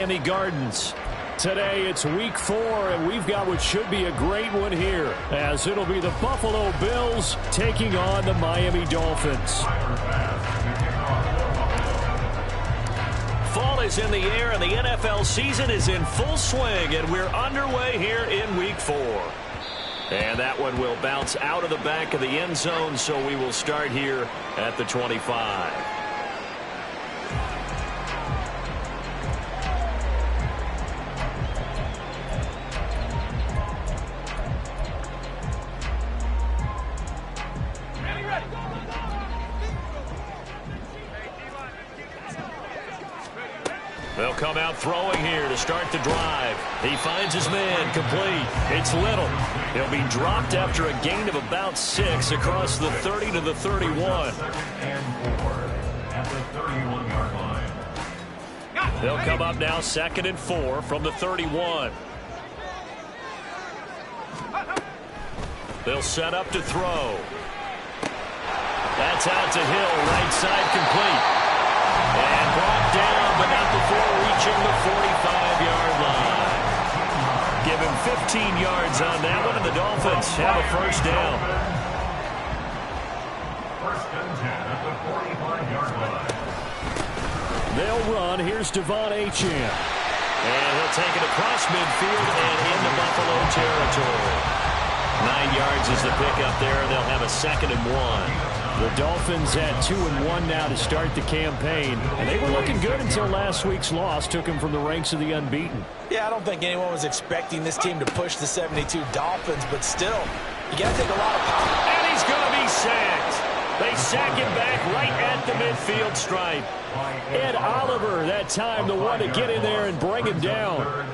Miami Gardens. Today it's week 4, and we've got what should be a great one here, as it'll be the Buffalo Bills taking on the Miami Dolphins. Fall is in the air, and the NFL season is in full swing, and we're underway here in week 4. And that one will bounce out of the back of the end zone, so we will start here at the 25. They'll come out throwing here to start the drive. He finds his man, complete. It's Little. He'll be dropped after a gain of about 6 across the 30 to the 31. And 4 at the 31-yard line. They'll come up now 2nd and 4 from the 31. They'll set up to throw. That's out to Hill, right side complete. And brought down, but not before reaching the 45-yard line. Give him 15 yards on that one, and the Dolphins have a first down. First and 10 at the 45-yard line. They'll run. Here's Devon Achane. And he'll take it across midfield and into Buffalo territory. 9 yards is the pickup there, and they'll have a 2nd and 1. The Dolphins at 2-1 now to start the campaign, and they were looking good until last week's loss took them from the ranks of the unbeaten. Yeah, I don't think anyone was expecting this team to push the 72 Dolphins, but still, you got to take a lot of power. And he's going to be sacked. They sack him back right at the midfield stripe. Ed Oliver, that time, the one to get in there and bring him down.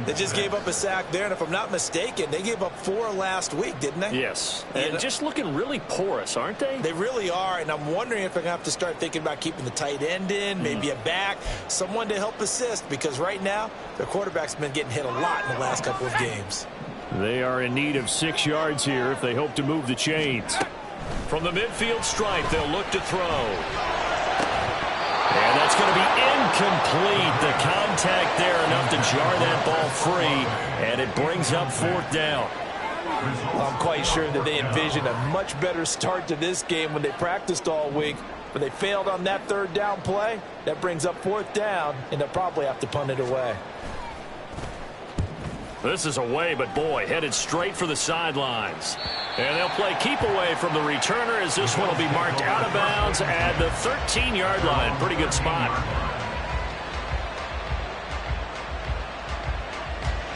They just gave up a sack there, and if I'm not mistaken, they gave up 4 last week, didn't they? Yes, and just looking really porous, aren't they? They really are, and I'm wondering if they're going to have to start thinking about keeping the tight end in, maybe a back, someone to help assist, because right now, their quarterback's been getting hit a lot in the last couple of games. They are in need of 6 yards here if they hope to move the chains. From the midfield stripe, they'll look to throw. And that's going to be incomplete. The contact there enough to jar that ball free, and it brings up 4th down. I'm quite sure that they envisioned a much better start to this game when they practiced all week, but they failed on that 3rd down play. That brings up 4th down, and they'll probably have to punt it away. This is away, but boy, headed straight for the sidelines. And they'll play keep away from the returner, as this one will be marked out of bounds at the 13-yard line. Pretty good spot.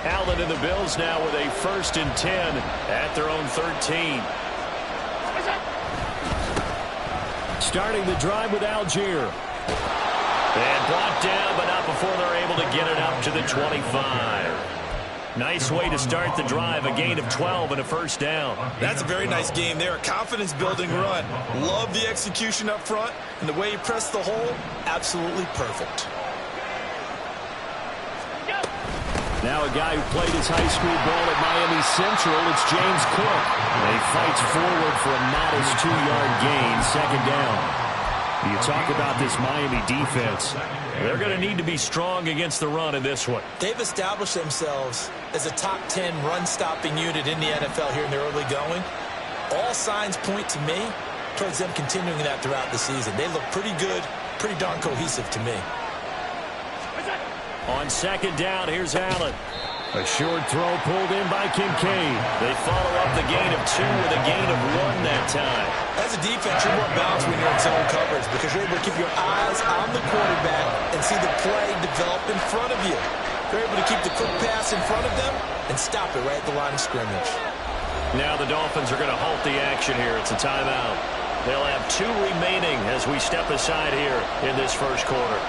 Allen and the Bills now with a 1st and 10 at their own 13. Starting the drive with Algier. And brought down, but not before they're able to get it up to the 25. Nice way to start the drive, a gain of 12 and a 1st down. That's a very nice game there, a confidence-building run. Love the execution up front, and the way he pressed the hole, absolutely perfect. Now a guy who played his high school ball at Miami Central, it's James Cook. And he fights forward for a modest 2-yard gain, 2nd down. You talk about this Miami defense. They're going to need to be strong against the run in this one. They've established themselves as a top 10 run-stopping unit in the NFL here in the early going. All signs point to me towards them continuing that throughout the season. They look pretty good, pretty darn cohesive to me. On 2nd down, here's Allen. A short throw pulled in by Kincaid. They follow up the gain of 2 with a gain of 1 that time. As a defense, you're more balanced when you're in zone coverage because you're able to keep your eyes on the quarterback and see the play develop in front of you. You're able to keep the quick pass in front of them and stop it right at the line of scrimmage. Now the Dolphins are going to halt the action here. It's a timeout. They'll have 2 remaining as we step aside here in this 1st quarter.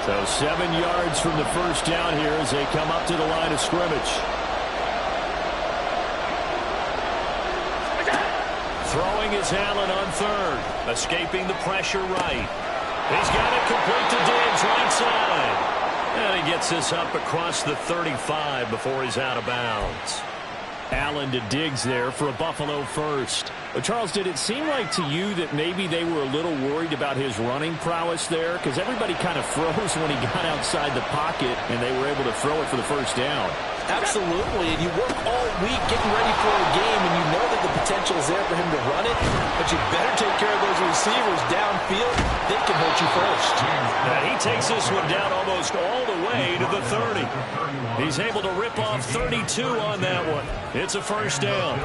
So 7 yards from the 1st down here as they come up to the line of scrimmage. Throwing is Allen on 3rd. Escaping the pressure right. He's got it complete to Diggs right side. And he gets this up across the 35 before he's out of bounds. Allen to Diggs there for a Buffalo 1st. Well, Charles, did it seem like to you that maybe they were a little worried about his running prowess there? Because everybody kind of froze when he got outside the pocket, and they were able to throw it for the first down. Absolutely, and you work all week getting ready for a game, and you know that the potential is there for him to run it, but you better take care of those receivers downfield. They can hurt you first. And he takes this one down almost all the way to the 30. He's able to rip off 32 on that one. It's a first down.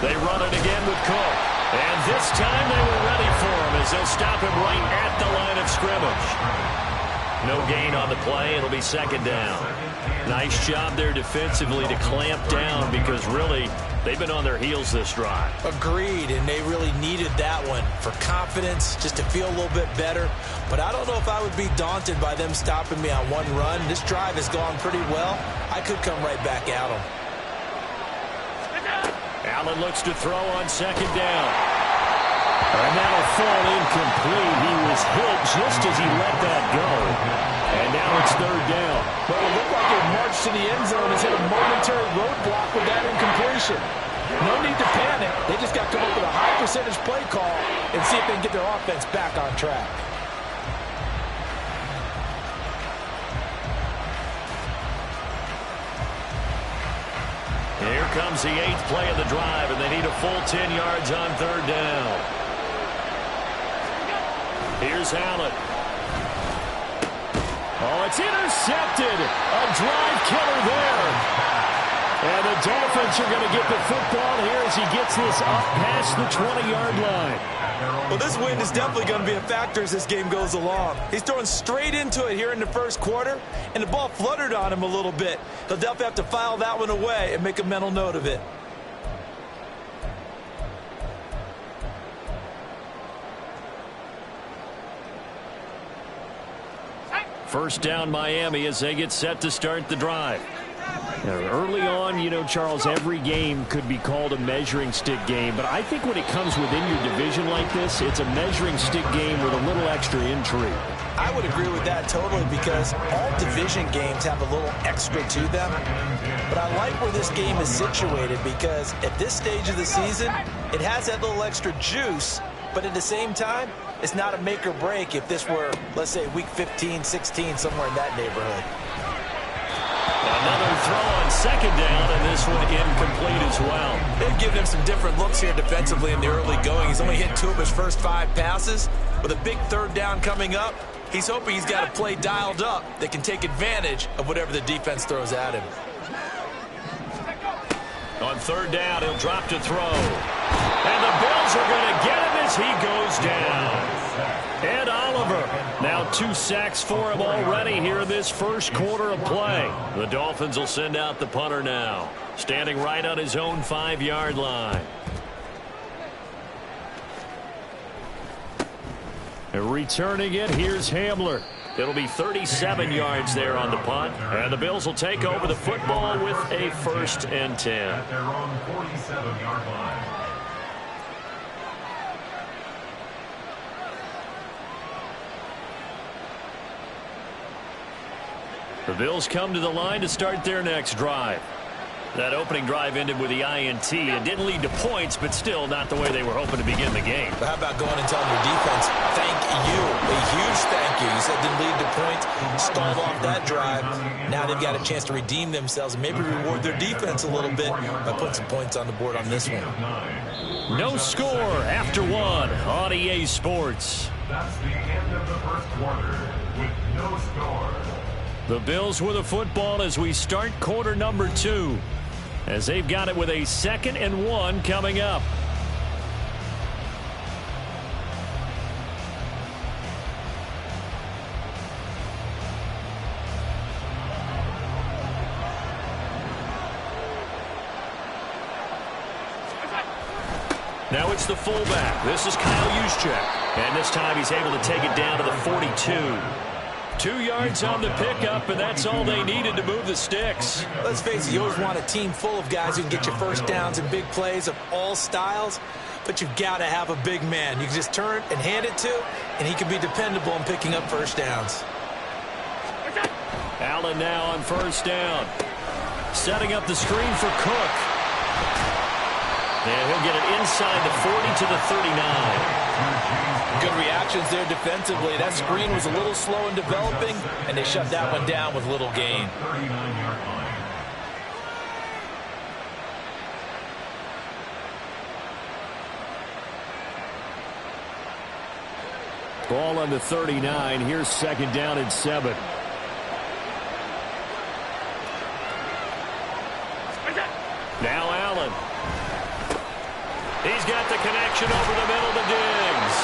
They run it again with Cook. And this time they were ready for him as they'll stop him right at the line of scrimmage. No gain on the play. It'll be second down. Nice job there defensively to clamp down because really they've been on their heels this drive. Agreed, and they really needed that one for confidence, just to feel a little bit better. But I don't know if I would be daunted by them stopping me on one run. This drive has gone pretty well. I could come right back at them. Allen looks to throw on second down. And that'll fall incomplete. He was hit just as he let that go. And now it's third down. Well, it looked like a march to the end zone has hit a momentary roadblock with that incompletion. No need to panic. They just got to come up with a high percentage play call and see if they can get their offense back on track. Here comes the 8th play of the drive, and they need a full 10 yards on third down. Here's Allen. Oh, it's intercepted. A drive killer there. And the Dolphins are going to get the football here as he gets this up past the 20-yard line. Well, this win is definitely going to be a factor as this game goes along. He's throwing straight into it here in the first quarter, and the ball fluttered on him a little bit. He'll definitely have to file that one away and make a mental note of it. First down, Miami, as they get set to start the drive. Now, early on, you know, Charles, every game could be called a measuring stick game, but I think when it comes within your division like this, it's a measuring stick game with a little extra intrigue. I would agree with that totally because all division games have a little extra to them. But I like where this game is situated because at this stage of the season, it has that little extra juice, but at the same time, it's not a make or break if this were, let's say, week 15, 16, somewhere in that neighborhood. Another throw on second down, and this one incomplete as well. They've given him some different looks here defensively in the early going. He's only hit 2 of his first 5 passes. With a big third down coming up, he's hoping he's got a play dialed up that can take advantage of whatever the defense throws at him. On third down, he'll drop to throw. And the Bills are going to get him as he goes down. Ed Oliver, now 2 sacks for him already here in this first quarter of play. The Dolphins will send out the punter now, standing right on his own 5-yard line. Returning it, here's Hamler. It'll be 37 yards there on the punt, and the Bills will take over the football with a 1st and 10. At their own 47-yard line. The Bills come to the line to start their next drive. That opening drive ended with the INT. It didn't lead to points, but still not the way they were hoping to begin the game. But how about going and telling your defense, thank you, a huge thank you. You said didn't lead to points, start off that drive. Now they've got a chance to redeem themselves and maybe reward their defense a little bit by putting some points on the board on this one. No score after 1 on EA Sports. That's the end of the first quarter with no score. The Bills with the football as we start quarter number 2. As they've got it with a 2nd and 1 coming up. Now it's the fullback. This is Kyle Juszczyk. And this time he's able to take it down to the 42. 2 yards on the pickup, and that's all they needed to move the sticks. Let's face it, you always want a team full of guys who can get you first downs and big plays of all styles, but you've got to have a big man. You can just turn and hand it to, and he can be dependable in picking up first downs. Allen now on first down. Setting up the screen for Cook. And he'll get it inside the 40 to the 39. Good reactions there defensively. That screen was a little slow in developing, and they shut that one down with little gain. 39-yard line. Ball on the 39. Here's second down and 7. Now Allen. He's got the connection over the middle to Diggs.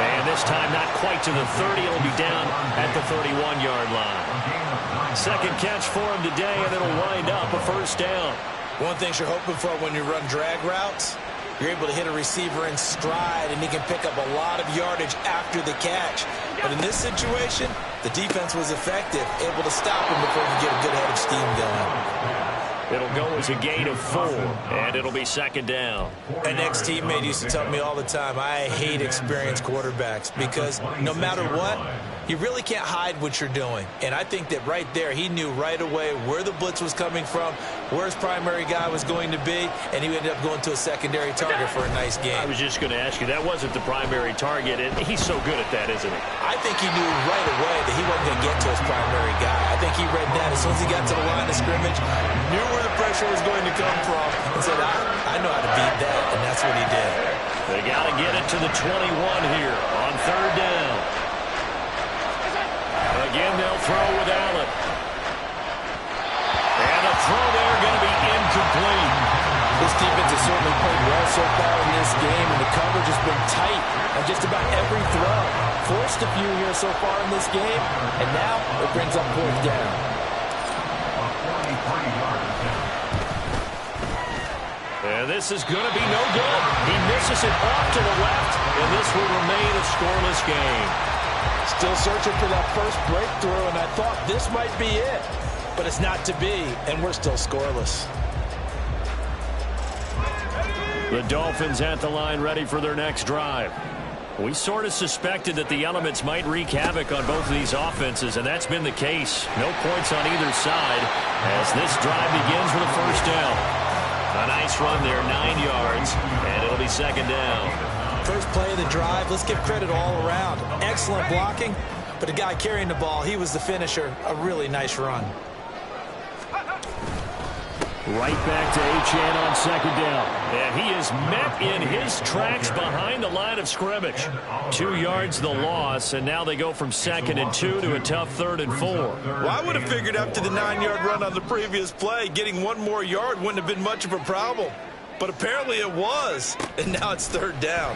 And this time not quite to the 30. It'll be down at the 31-yard line. Second catch for him today, and it'll wind up a first down. One thing you're hoping for when you run drag routes, you're able to hit a receiver in stride, and he can pick up a lot of yardage after the catch. But in this situation, the defense was effective, able to stop him before he could get a good head of steam going. It'll go as a gain of 4, and it'll be second down. An ex-teammate used to tell me all the time, I hate experienced quarterbacks because no matter what, you really can't hide what you're doing. And I think that right there, he knew right away where the blitz was coming from, where his primary guy was going to be, and he ended up going to a secondary target for a nice game. I was just going to ask you, that wasn't the primary target, and he's so good at that, isn't he? I think he knew right away that he wasn't going to get to his primary guy. I think he read that as soon as he got to the line of scrimmage, knew where the pressure was going to come from, and said, I know how to beat that, and that's what he did. They got to get it to the 21 here on third down. Again, they'll throw with Allen. And a throw there going to be incomplete. This defense has certainly played well so far in this game, and the coverage has been tight on just about every throw. Forced a few here so far in this game, and now it brings up fourth down. And this is going to be no good. He misses it off to the left, and this will remain a scoreless game. Still searching for that first breakthrough, and I thought this might be it. But it's not to be, and we're still scoreless. The Dolphins at the line ready for their next drive. We sort of suspected that the elements might wreak havoc on both of these offenses, and that's been the case. No points on either side as this drive begins with a first down. A nice run there, 9 yards, and it'll be second down. First play of the drive, let's give credit all around. Excellent blocking, but the guy carrying the ball, he was the finisher. A really nice run. Right back to Achane on second down. And he is met in his tracks behind the line of scrimmage. 2 yards the loss, and now they go from 2nd and 2 to a tough 3rd and 4. Well, I would have figured after the 9-yard run on the previous play, getting one more yard wouldn't have been much of a problem. But apparently it was, and now it's 3rd down.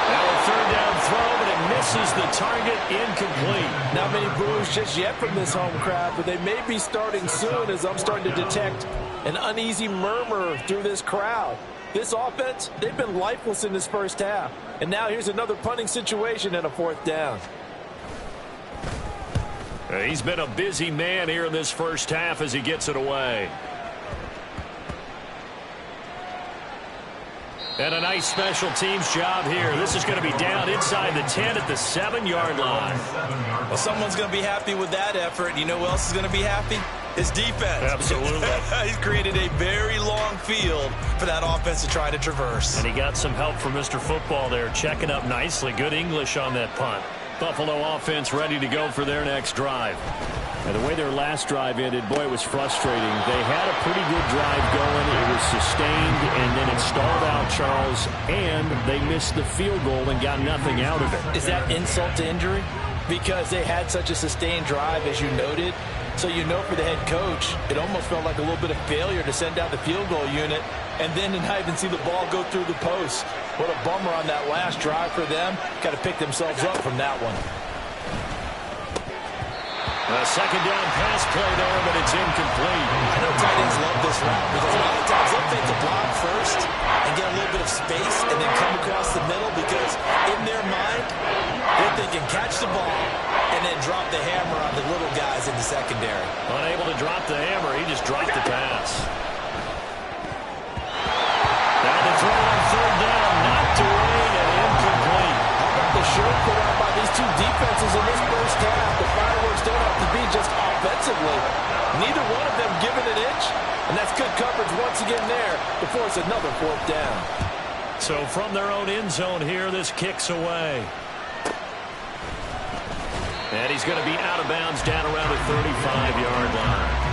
Now a 3rd down throw, but it misses the target, incomplete. Not many boos just yet from this home crowd, but they may be starting soon as I'm starting to detect an uneasy murmur through this crowd. This offense, they've been lifeless in this first half. And now here's another punting situation and a 4th down. He's been a busy man here in this first half as he gets it away. And a nice special teams job here. This is going to be down inside the 10 at the 7-yard line. Well, someone's going to be happy with that effort. You know who else is going to be happy? His defense. Absolutely. He's created a very long field for that offense to try to traverse. And he got some help from Mr. Football there, checking up nicely. Good English on that punt. Buffalo offense ready to go for their next drive. And the way their last drive ended, boy, it was frustrating. They had a pretty good drive going. It was sustained, and then it stalled out, Charles, and they missed the field goal and got nothing out of it. Is that insult to injury? Because they had such a sustained drive, as you noted. So you know for the head coach, it almost felt like a little bit of failure to send out the field goal unit and then to not even see the ball go through the post. What a bummer on that last drive for them. Got to pick themselves up from that one. A second down pass play there, but it's incomplete. I know tight ends love this route because a lot of times they'll take the block first and get a little bit of space and then come across the middle because in their mind, what they He can catch the ball and then drop the hammer on the little guys in the secondary. Unable to drop the hammer, he just dropped the pass. Now the throw on third down, knocked away and incomplete. How about the show put out by these two defenses in this first half? The fireworks don't have to be just offensively. Neither one of them given an inch, and that's good coverage once again there to force another fourth down. So from their own end zone here, this kicks away. And he's going to be out of bounds down around the 35-yard line.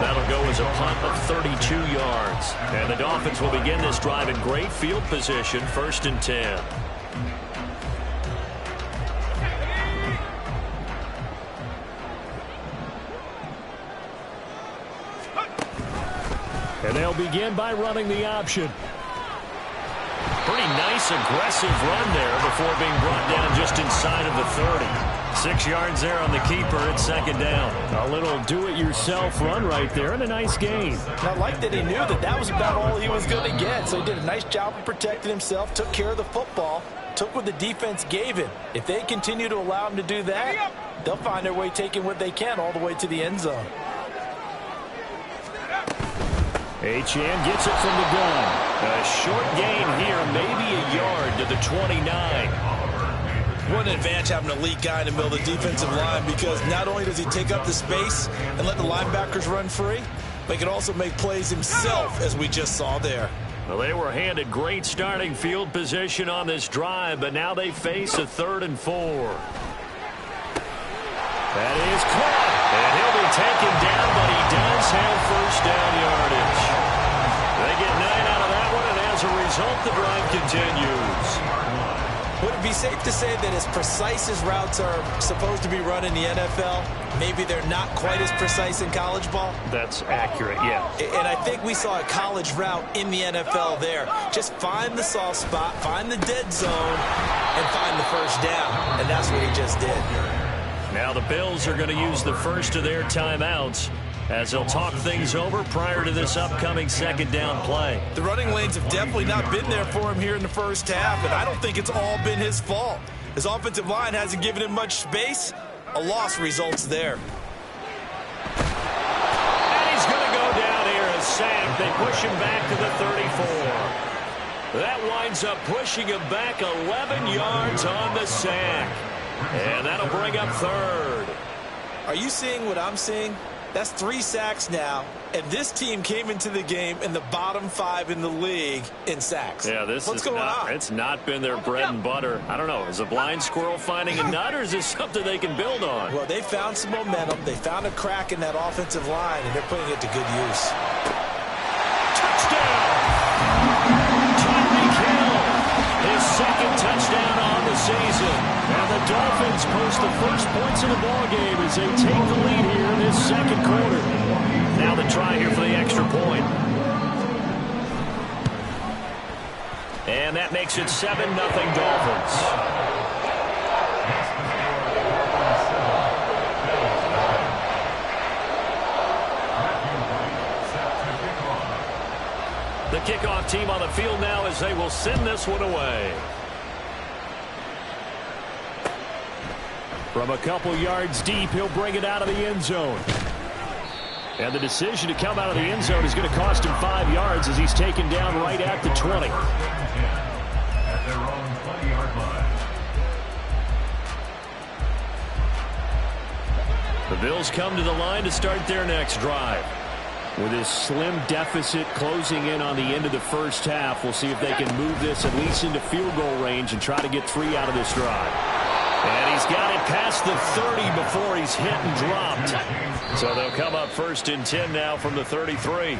That'll go as a punt of 32 yards. And the Dolphins will begin this drive in great field position, 1st and 10. And they'll begin by running the option. Pretty nice, aggressive run there before being brought down just inside of the 30. 6 yards there on the keeper. It's 2nd down. A little do-it-yourself run right there and a nice gain. And I like that he knew that that was about all he was going to get. So he did a nice job of protecting himself, took care of the football, took what the defense gave him. If they continue to allow him to do that, they'll find their way taking what they can all the way to the end zone. Achane gets it from the gun. A short gain here, maybe a yard to the 29. What an advantage having a elite guy in the middle of the defensive line, because not only does he take up the space and let the linebackers run free, but he can also make plays himself, as we just saw there. Well, they were handed great starting field position on this drive, but now they face a 3rd and 4. That is caught. And he'll be taken down, but he does have 1st down yardage. They get 9 out of that one, and as a result, the drive continues. Would it be safe to say that as precise as routes are supposed to be run in the NFL, maybe they're not quite as precise in college ball? That's accurate, yeah. And I think we saw a college route in the NFL there. Just find the soft spot, find the dead zone, and find the 1st down. And that's what he just did. Now the Bills are going to use the first of their timeouts as they'll talk things over prior to this upcoming 2nd down play. The running lanes have definitely not been there for him here in the first half, and I don't think it's all been his fault. His offensive line hasn't given him much space. A loss results there. And he's going to go down here as sacked. They push him back to the 34. That winds up pushing him back 11 yards on the sack. And that'll bring up 3rd. Are you seeing what I'm seeing? That's 3 sacks now, and this team came into the game in the bottom 5 in the league in sacks. Yeah, What's going on? It's not been their bread and butter. I don't know. Is a blind squirrel finding a nut, or is this something they can build on? Well, they found some momentum. They found a crack in that offensive line, and they're putting it to good use. Touchdown! Tyreek Hill, his 2nd touchdown on the season. And the Dolphins post the first points in the ballgame as they take the lead here in this 2nd quarter. Now the try here for the extra point. And that makes it 7-0 Dolphins. The kickoff team on the field now as they will send this one away. From a couple yards deep, he'll bring it out of the end zone. And the decision to come out of the end zone is going to cost him 5 yards as he's taken down right at the 20. At their own 20-yard line. The Bills come to the line to start their next drive. With his slim deficit closing in on the end of the first half, we'll see if they can move this at least into field goal range and try to get 3 out of this drive. And he's got it past the 30 before he's hit and dropped. So they'll come up 1st and 10 now from the 33.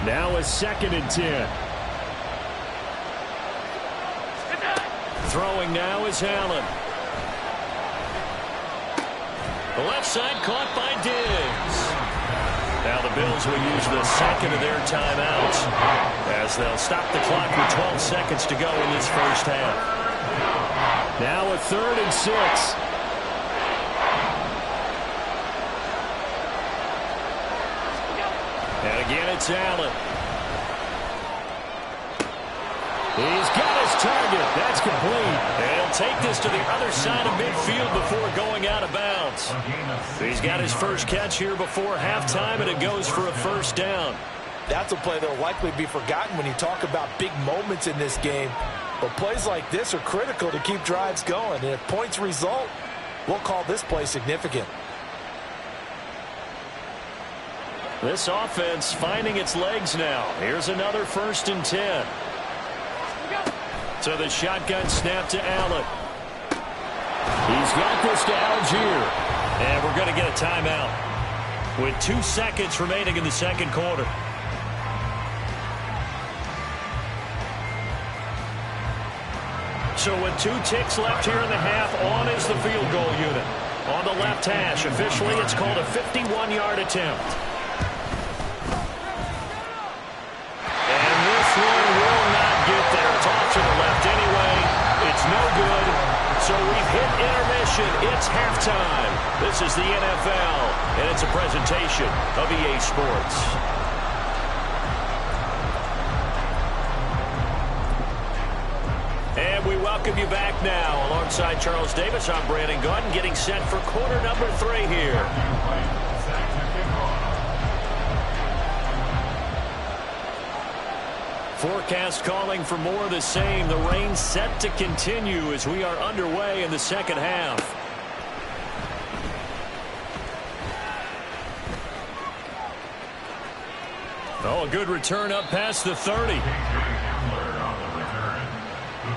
Now a 2nd and 10. Throwing now is Allen. The left side caught by Diggs. Now the Bills will use the 2nd of their timeouts as they'll stop the clock with 12 seconds to go in this first half. Now a 3rd and 6. And again, it's Allen. He's got his target. That's complete. And he'll take this to the other side of midfield before going out of bounds. He's got his first catch here before halftime, and it goes for a first down. That's a play that will likely be forgotten when you talk about big moments in this game. But plays like this are critical to keep drives going. And if points result, we'll call this play significant. This offense finding its legs now. Here's another 1st and 10. So the shotgun snap to Allen. He's got this to Algier. And we're going to get a timeout with 2 seconds remaining in the second quarter. So with 2 ticks left here in the half, on is the field goal unit. On the left hash, officially it's called a 51-yard attempt. And this one will not get there. It's off to the left anyway. It's no good. So we've hit intermission. It's halftime. This is the NFL, and it's a presentation of EA Sports. And we welcome you back now. Alongside Charles Davis, I'm Brandon Gaudin, getting set for quarter number 3 here. Forecast calling for more of the same. The rain set to continue as we are underway in the second half. Oh, a good return up past the 30. The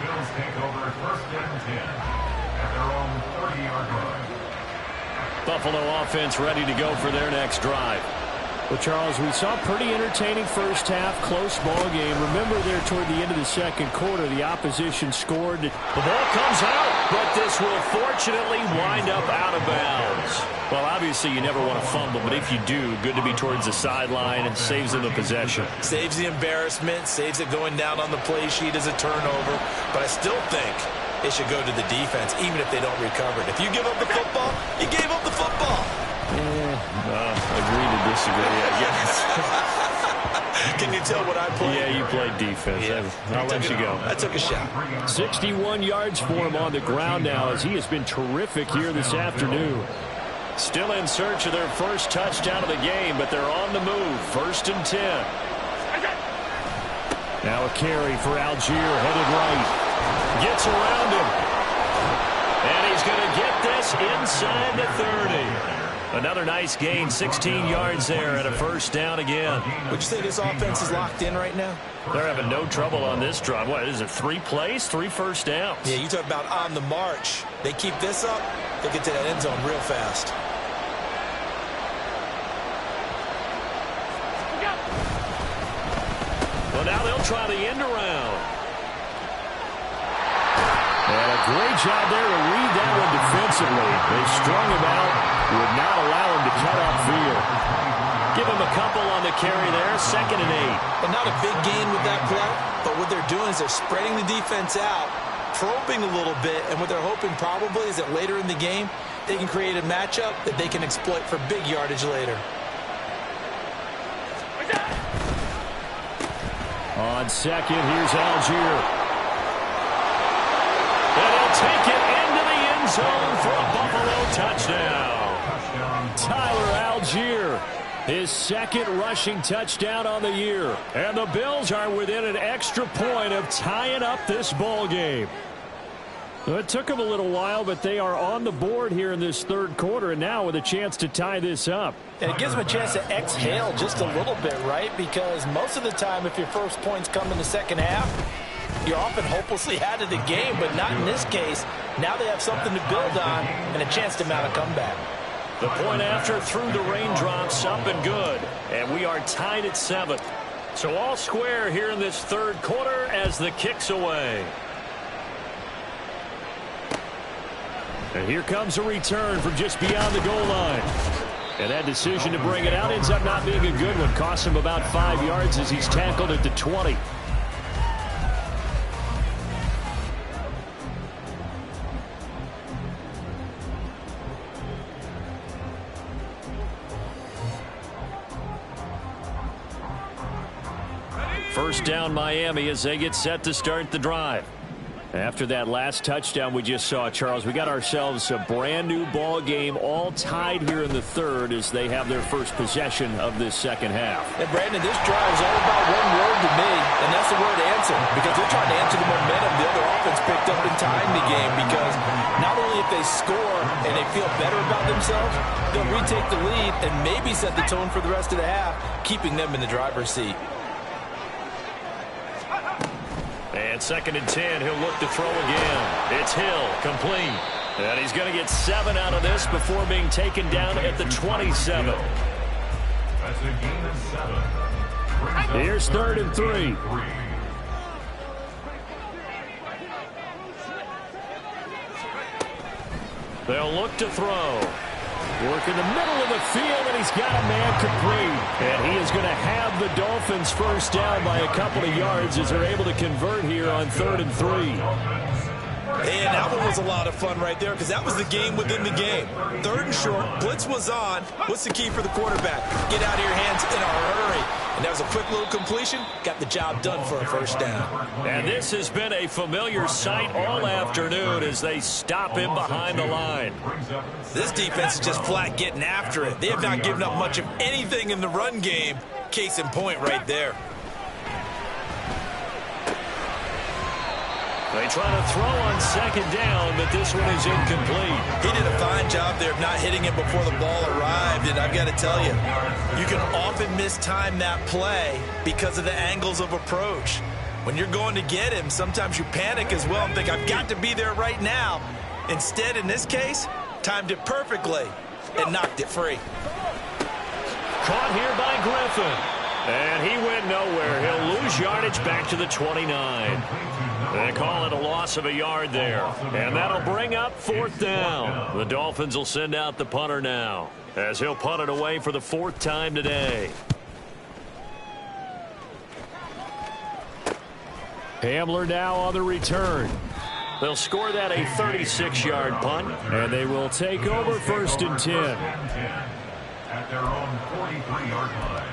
Bills take over 1st and 10 at their own 30-yard line. Buffalo offense ready to go for their next drive. Well, Charles, we saw a pretty entertaining first half, close ball game. Remember there toward the end of the second quarter, the opposition scored. The ball comes out, but this will fortunately wind up out of bounds. Well, obviously you never want to fumble, but if you do, good to be towards the sideline and saves them the possession. Saves the embarrassment, saves it going down on the play sheet as a turnover. But I still think it should go to the defense, even if they don't recover it. If you give up the football, you gave up the football. Agree to disagree, I guess. Can you tell what I played? Yeah, you played defense. Yeah. I'll let you go. I took a shot. 61 yards for him on the ground now as he has been terrific here this afternoon. Still in search of their first touchdown of the game, but they're on the move. 1st and 10. Now a carry for Algier, headed right. Gets around him. And he's going to get this inside the 30. Another nice gain, 16 yards there, and a first down again. Would you say this offense is locked in right now? They're having no trouble on this drive. What is it, 3 plays, 3 first downs? Yeah, you talk about on the march. They keep this up, they get to that end zone real fast. Well, now they'll try the end around. And a great job there to read that one defensively. They strung him out, would not allow him to cut upfield. Give him a couple on the carry there, 2nd and 8. And not a big gain with that play, but what they're doing is they're spreading the defense out, probing a little bit, and what they're hoping probably is that later in the game, they can create a matchup that they can exploit for big yardage later. On second, here's Algier. And he'll take it into the end zone for a Buffalo touchdown. Tyler Algier, his 2nd rushing touchdown on the year. And the Bills are within an extra point of tying up this ball game. Well, it took them a little while, but they are on the board here in this 3rd quarter, and now with a chance to tie this up. And it gives them a chance to exhale just a little bit, right? Because most of the time, if your first points come in the second half, you're often hopelessly out of the game, but not in this case. Now they have something to build on and a chance to mount a comeback. The point after through the raindrops, up and good. And we are tied at 7. So all square here in this 3rd quarter as the kick's away. And here comes a return from just beyond the goal line. And that decision to bring it out ends up not being a good one. Costs him about 5 yards as he's tackled at the 20. First down Miami as they get set to start the drive. After that last touchdown we just saw, Charles, we got ourselves a brand new ball game, all tied here in the third as they have their first possession of this second half. And Brandon, this drive is all about one word to me, and that's the word answer, because they're trying to answer the momentum the other offense picked up in tying the game, because not only if they score and they feel better about themselves, they'll retake the lead and maybe set the tone for the rest of the half, keeping them in the driver's seat. And 2nd and 10, he'll look to throw again. It's Hill, complete. And he's going to get 7 out of this before being taken down at the 27. That's a gain of 7. Here's 3rd and 3. They'll look to throw. Work in the middle of the field, and he's got a man complete. And he is going to have the Dolphins first down by a couple of yards as they're able to convert here on 3rd and 3. And that one was a lot of fun right there because that was the game within the game. 3rd and short, blitz was on. What's the key for the quarterback? Get out of your hands in a hurry. And that was a quick little completion. Got the job done for a first down. And this has been a familiar sight all afternoon as they stop him behind the line. This defense is just flat getting after it. They have not given up much of anything in the run game. Case in point right there. They try to throw on 2nd down, but this one is incomplete. He did a fine job there of not hitting it before the ball arrived, and I've got to tell you, you can often mistime that play because of the angles of approach. When you're going to get him, sometimes you panic as well and think, I've got to be there right now. Instead, in this case, timed it perfectly and knocked it free. Caught here by Griffin. And he went nowhere. He'll lose yardage back to the 29. They call it a loss of a yard there. And that'll bring up 4th down. The Dolphins will send out the punter now as he'll punt it away for the 4th time today. Hamler now on the return. They'll score that a 36-yard punt. And they will take over 1st and 10. At their own 43-yard line.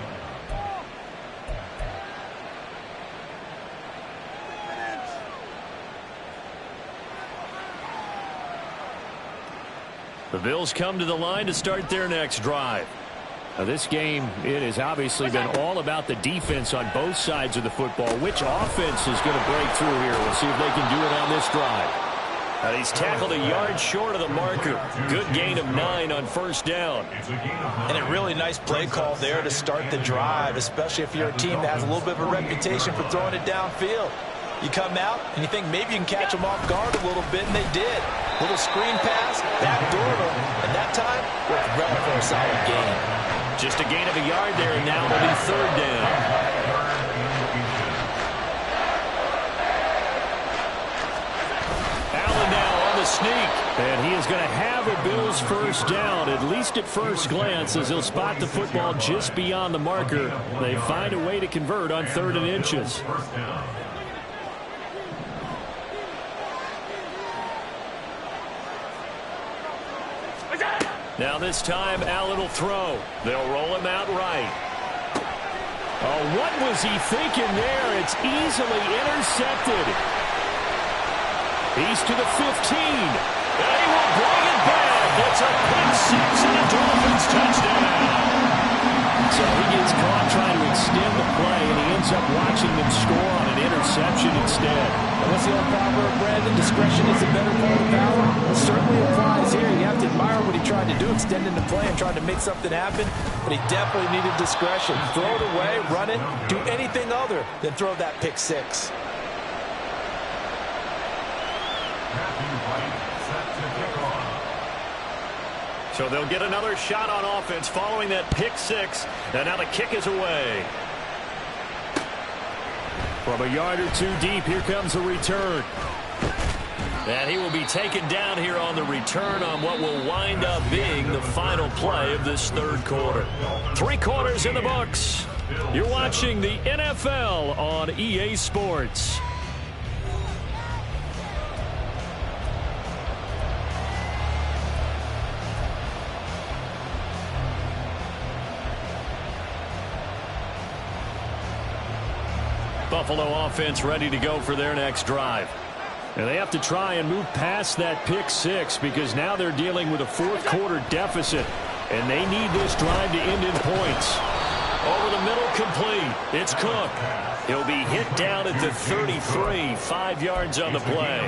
The Bills come to the line to start their next drive. Now this game, it has obviously been all about the defense on both sides of the football. Which offense is going to break through here? We'll see if they can do it on this drive. And he's tackled a yard short of the marker. Good gain of 9 on 1st down. And a really nice play call there to start the drive, especially if you're a team that has a little bit of a reputation for throwing it downfield. You come out and you think maybe you can catch them off guard a little bit, and they did. Little screen pass, backdoor them, and that time worked well for a solid gain. Just a gain of a yard there, and now it'll be 3rd down. Allen now on the sneak. And he is going to have a Bills first down, at least at first glance, as he'll spot the football just beyond the marker. They find a way to convert on 3rd and inches. Now this time, Allen will throw. They'll roll him out right. Oh, what was he thinking there? It's easily intercepted. He's to the 15. And he will bring it back. It's a pick 6 and a Dolphins touchdown. So he gets caught trying to extend the play, and he ends up watching them score on an interception instead. And what's the old proverb, Brandon? Discretion is the better part of valor. It certainly applies here. You have to admire what he tried to do, extending the play and trying to make something happen. But he definitely needed discretion. Throw it away, run it, do anything other than throw that pick 6. So they'll get another shot on offense following that pick 6. And now the kick is away. From a yard or 2 deep, here comes a return. And he will be taken down here on the return on what will wind up being the final play of this 3rd quarter. 3 quarters in the books. You're watching the NFL on EA Sports. Buffalo offense ready to go for their next drive. And they have to try and move past that pick six because now they're dealing with a fourth-quarter deficit, and they need this drive to end in points. Over the middle, complete. It's Cook. He'll be hit down at the 33, 5 yards on the play.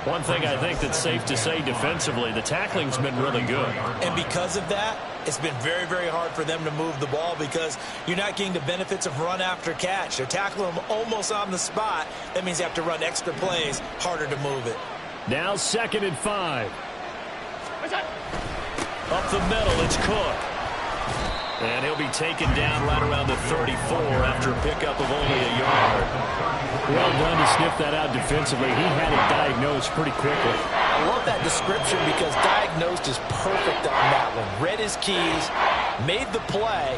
One thing I think that's safe to say defensively, the tackling's been really good. And because of that, it's been very, very hard for them to move the ball because you're not getting the benefits of run after catch. They're tackling them almost on the spot. That means you have to run extra plays, harder to move it. Now 2nd and 5. Up the middle, it's Cook. And he'll be taken down right around the 34 after a pickup of only a yard. Well done to sniff that out defensively. He had it diagnosed pretty quickly. I love that description because diagnosed is perfect on that one. Read his keys, made the play,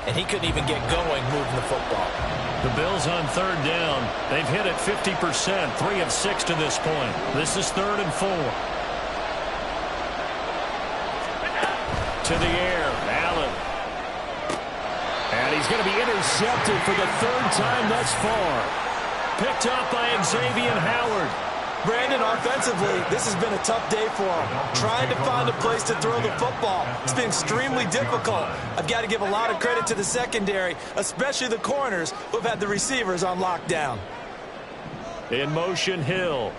and he couldn't even get going moving the football. The Bills on 3rd down. They've hit it 50%, 3 of 6 to this point. This is 3rd and 4. To the air, Allen. And he's going to be intercepted for the 3rd time thus far. Picked up by Xavier Howard. Brandon, offensively, this has been a tough day for him. Trying to find a place to throw the football. It's been extremely difficult. I've got to give a lot of credit to the secondary, especially the corners who have had the receivers on lockdown. In motion, Hill.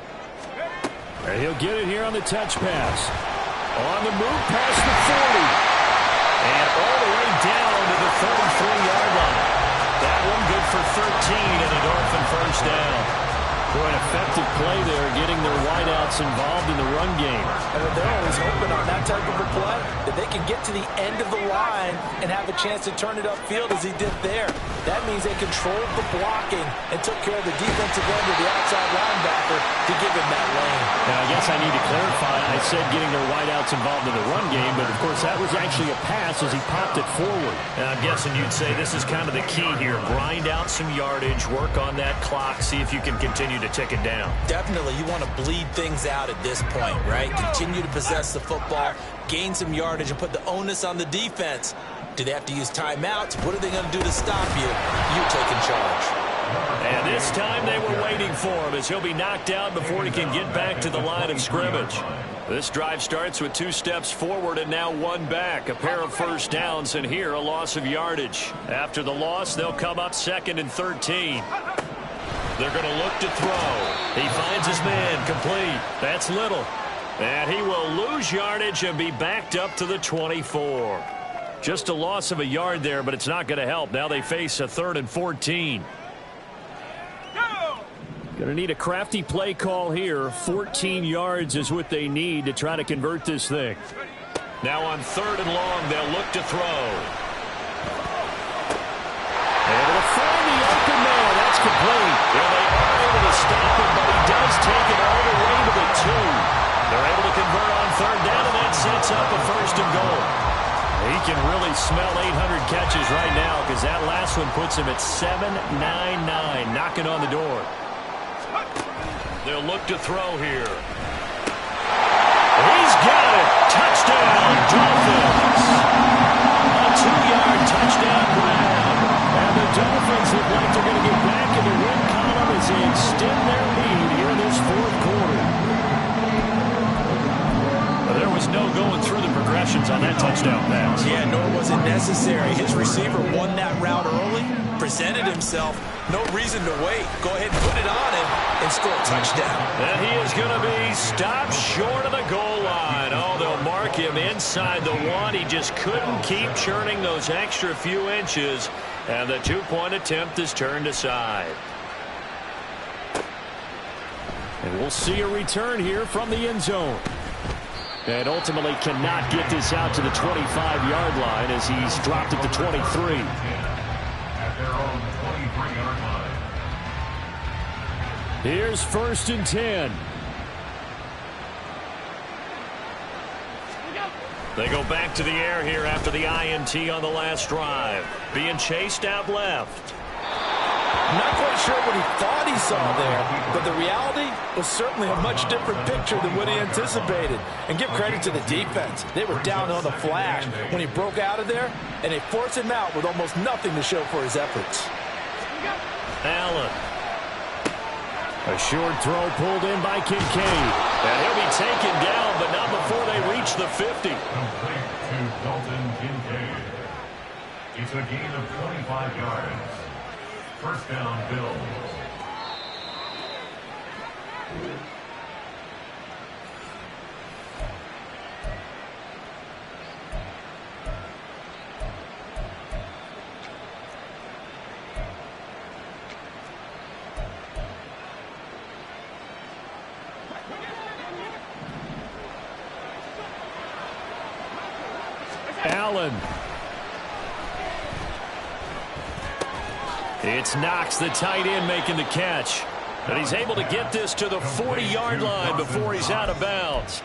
And he'll get it here on the touch pass. On the move past the 40. And all the way down to the 33-yard line. That one good for 13 and a Dolphin first down. For an effective play there, getting their wideouts involved in the run game. And they're always hoping on that type of a play that they can get to the end of the line and have a chance to turn it upfield as he did there. That means they controlled the blocking and took care of the defensive end of the outside linebacker to give him that lane. Now, I guess I need to clarify. I said getting their wideouts involved in the run game, but, of course, that was actually a pass as he popped it forward. And I'm guessing you'd say this is kind of the key here. Grind out some yardage, work on that clock, see if you can continue to tick it down. Definitely, you want to bleed things out at this point, right? Continue to possess the football, gain some yardage, and put the onus on the defense. Do they have to use timeouts? What are they going to do to stop you? You taking charge. And this time they were waiting for him as he'll be knocked out before he can get back to the line of scrimmage. This drive starts with 2 steps forward and now 1 back. A pair of first downs, and here a loss of yardage. After the loss, they'll come up 2nd and 13. They're going to look to throw. He finds his man, complete. That's Little. And he will lose yardage and be backed up to the 24. Just a loss of a yard there, but it's not going to help. Now they face a 3rd and 14. Going to need a crafty play call here. 14 yards is what they need to try to convert this thing. Now on 3rd and long, they'll look to throw. Able to find the open man. That's complete. Well, they are able to stop him, but he does take it all the way to the 2. They're able to convert on 3rd down, and that sets up a 1st and goal. He can really smell 800 catches right now because that last one puts him at 799, knocking on the door. They'll look to throw here. He's got it. Touchdown, Dolphins. A 2-yard touchdown grab. And the Dolphins look like they're going to get back in the win column as they extend their lead here in this 4th quarter. There was no going through the progressions on that touchdown pass. Yeah, nor was it necessary. His receiver won that route early, presented himself. No reason to wait. Go ahead and put it on him and score a touchdown. And he is going to be stopped short of the goal line. Oh, they'll mark him inside the 1. He just couldn't keep churning those extra few inches. And the 2-point attempt is turned aside. And we'll see a return here from the end zone. And ultimately cannot get this out to the 25-yard line as he's dropped at the 23. At their own 23-yard line. Here's 1st and 10. They go back to the air here after the INT on the last drive. Being chased out left. I'm not quite sure what he thought he saw there, but the reality was certainly a much different picture than what he anticipated. And give credit to the defense. They were down on the flash when he broke out of there, and they forced him out with almost nothing to show for his efforts. Allen. A short throw pulled in by Kincaid. And he'll be taken down, but not before they reach the 50. Complete to Dalton Kincaid. It's a gain of 25 yards. First down, Bills. Allen. It's Knox, the tight end, making the catch. And he's able to get this to the 40-yard line before he's out of bounds.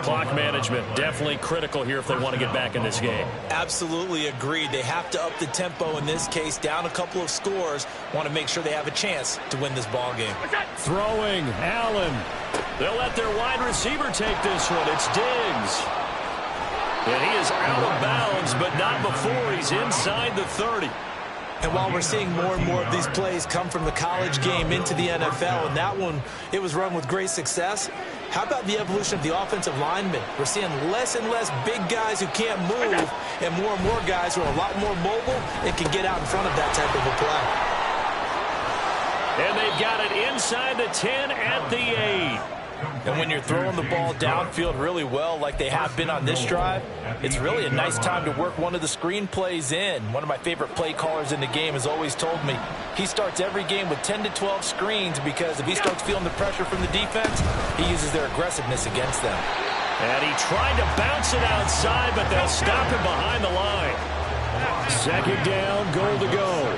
Clock management definitely critical here if they want to get back in this game. Absolutely agreed. They have to up the tempo in this case, down a couple of scores. Want to make sure they have a chance to win this ball game. Throwing, Allen. They'll let their wide receiver take this one. It's Diggs. And he is out of bounds, but not before he's inside the 30. And while we're seeing more and more of these plays come from the college game into the NFL, and that one, it was run with great success, how about the evolution of the offensive linemen? We're seeing less and less big guys who can't move, and more guys who are a lot more mobile and can get out in front of that type of a play. And they've got it inside the 10 at the 8. And when you're throwing the ball downfield really well like they have been on this drive, it's really a nice time to work one of the screen plays in. One of my favorite play callers in the game has always told me he starts every game with 10 to 12 screens because if he starts feeling the pressure from the defense, he uses their aggressiveness against them. And he tried to bounce it outside, but they'll stop him behind the line. Second down, goal to go.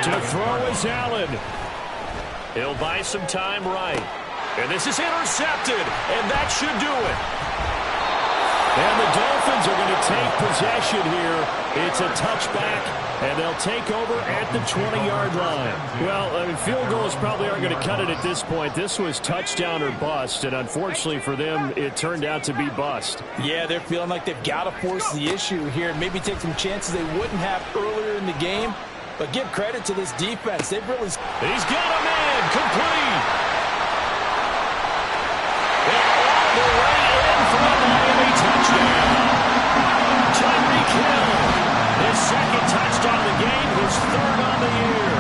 To throw is Allen. He'll buy some time right. And this is intercepted, and that should do it. And the Dolphins are going to take possession here. It's a touchback, and they'll take over at the 20-yard line. Well, I mean, field goals probably aren't going to cut it at this point. This was touchdown or bust, and unfortunately for them, it turned out to be bust. Yeah, they're feeling like they've got to force the issue here and maybe take some chances they wouldn't have earlier in the game. But give credit to this defense. They've really... He's got a man complete. And all the way in for a Miami touchdown. Tyreek Hill, his second touchdown of the game, his third on the year.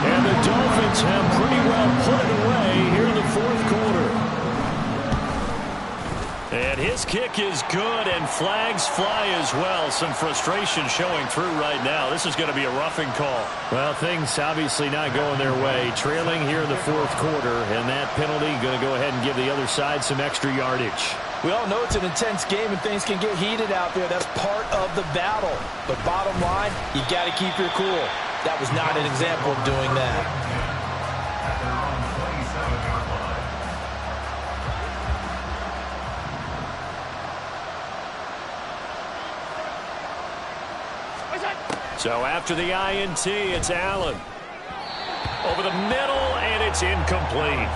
And the Dolphins have pretty well put it away here in the fourth quarter. And his kick is good, and flags fly as well. Some frustration showing through right now. This is going to be a roughing call. Well, things obviously not going their way. Trailing here in the fourth quarter, and that penalty going to go ahead and give the other side some extra yardage. We all know it's an intense game and things can get heated out there. That's part of the battle. But bottom line, you got to keep your cool. That was not an example of doing that. So after the INT, it's Allen. Over the middle, and it's incomplete.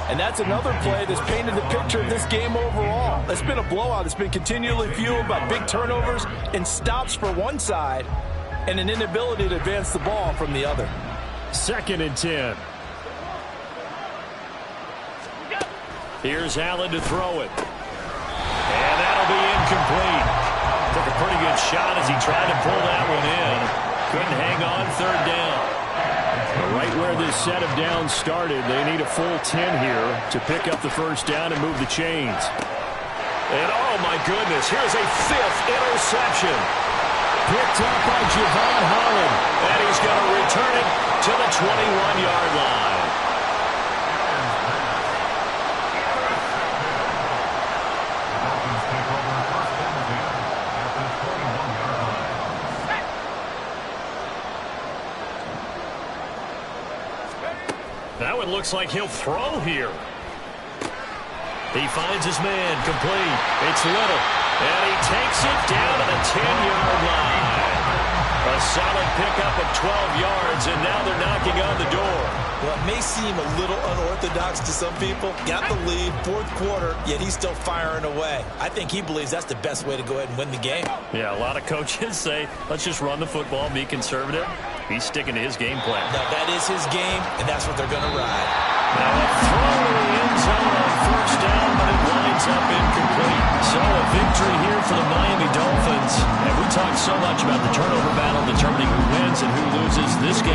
And that's another play that's painted the picture of this game overall. It's been a blowout. It's been continually fueled by big turnovers and stops for one side and an inability to advance the ball from the other. 2nd and 10. Here's Allen to throw it. And that'll be incomplete. Took a pretty good shot as he tried to pull that one in. Couldn't hang on, third down. Right where this set of downs started, they need a full 10 here to pick up the first down and move the chains. And oh my goodness, here's a 5th interception. Picked up by Javon Holland. And he's going to return it to the 21-yard line. Now it looks like he'll throw here. He finds his man, complete. It's Little, and he takes it down to the 10-yard line. A solid pickup of 12 yards, and now they're knocking on the door. Well, it may seem a little unorthodox to some people. Got the lead, fourth quarter, yet he's still firing away. I think he believes that's the best way to go ahead and win the game. Yeah, a lot of coaches say, let's just run the football, be conservative. He's sticking to his game plan. Now, that is his game, and that's what they're going to ride. Now a throw to the end zone on first down, but it winds up incomplete. So a victory here for the Miami Dolphins. And we talked so much about the turnover battle determining who wins and who loses this game.